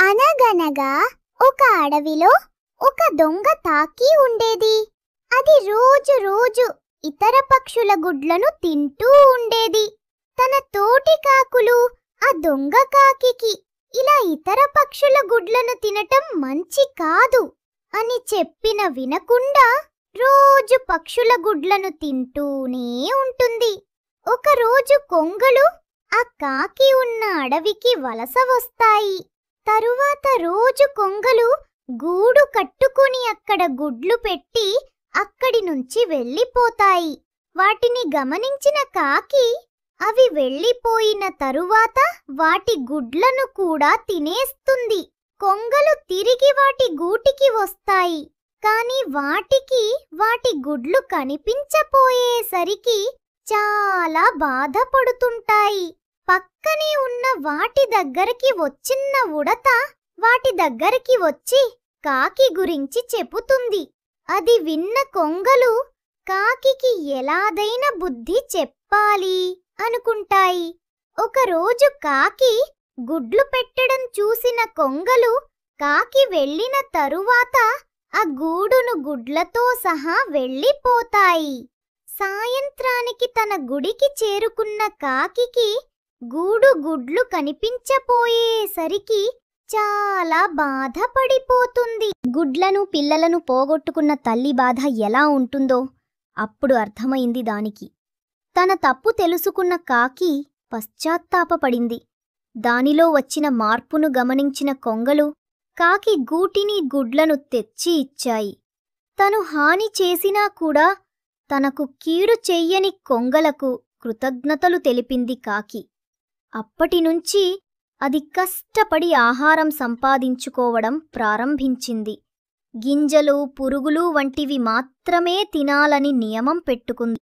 అనగనగా ఒక అడవిలో ఒక దొంగ తాకి ఉండేది. అది రోజు రోజు ఇతర పక్షుల గుడ్లను తింటూ ఉండేది. తన తోటి కాకులు ఆ దొంగ కాకికి ఇలా ఇతర పక్షుల గుడ్లను తినటం మంచి కాదు అని చెప్పిన వినకుండా రోజు పక్షుల గుడ్లను తింటూనే ఉంటుంది. ఒకరోజు కొంగలు ఆ కాకి ఉన్న అడవికి వలస వస్తాయి. తరువాత రోజు కొంగలు గూడు కట్టుకుని అక్కడ గుడ్లు పెట్టి అక్కడి నుంచి వెళ్ళిపోతాయి. వాటిని గమనించిన కాకి అవి వెళ్ళిపోయిన తరువాత వాటి గుడ్లను కూడా తినేస్తుంది. కొంగలు తిరిగి వాటి గూటికి వస్తాయి. కాని వాటికి వాటి గుడ్లు కనిపించపోయేసరికి చాలా బాధపడుతుంటాయి. పక్కనే ఉన్న వాటి దగ్గరికి వచ్చిన ఉడత వాటి దగ్గరికి వచ్చి కాకి గురించి చెబుతుంది. అది విన్న కొంగలు కాకికి ఎలాదైనా బుద్ధి చెప్పాలి అనుకుంటాయి. ఒకరోజు కాకి గుడ్లు పెట్టడం చూసిన కొంగలు కాకి వెళ్ళిన తరువాత ఆ గూడును గుడ్లతో సహా వెళ్ళిపోతాయి. సాయంత్రానికి తన గుడికి చేరుకున్న కాకికి గూడు గుడ్లు కనిపించపోయేసరికి చాలా బాధపడిపోతుంది. గుడ్లను పిల్లలను పోగొట్టుకున్న తల్లి బాధ ఎలా ఉంటుందో అప్పుడు అర్థమైంది దానికి. తన తప్పు తెలుసుకున్న కాకి పశ్చాత్తాపపడింది. దానిలో వచ్చిన మార్పును గమనించిన కొంగలు కాకి గూటిని గుడ్లను తెచ్చి ఇచ్చాయి. తను హాని చేసినా కూడా తనకు కీడు చెయ్యని కొంగలకు కృతజ్ఞతలు తెలిపింది కాకి. అప్పటినుంచి అది కష్టపడి ఆహారం సంపాదించుకోవడం ప్రారంభించింది. గింజలు, పురుగులు వంటివి మాత్రమే తినాలని నియమం పెట్టుకుంది.